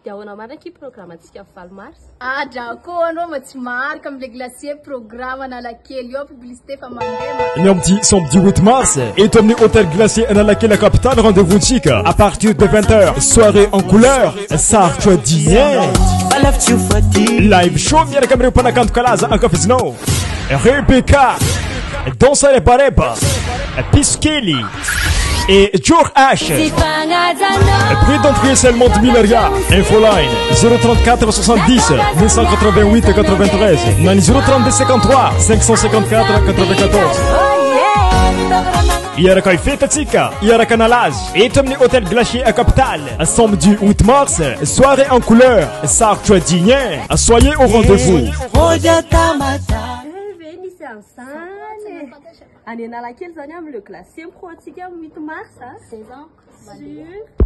Ahoana marina que programa antsika faly mars. Drako anao tsy marika amile glacier programme Analakely eo publicité fa mandeha. Ny amin'ny samedi 8 mars, eto amin'ny hôtel glacier Analakely la capitale, rendez-vous tsika à partir de 20h, soirée en couleur, sarotro dîner. Live show miaraka amin'ireo mpanakanto kalaza ankafizinao. Rebecca, Dansa Repa, Piskeli et Jour H. Prix d'entrée seulement 10 000 $. Infoline 034 70 988 93. Nani 032 53 554 94. Iaraka ifetatsika, iaraka nalazy. Eto amin'ny hôtel glacier à capitale, samedi 8 mars, soirée en couleur, sarotro dîner. Soyez au rendez-vous. Any Analakely zany amin'ny le glacier pro antsika 8 mars. 16 ans. Sûr.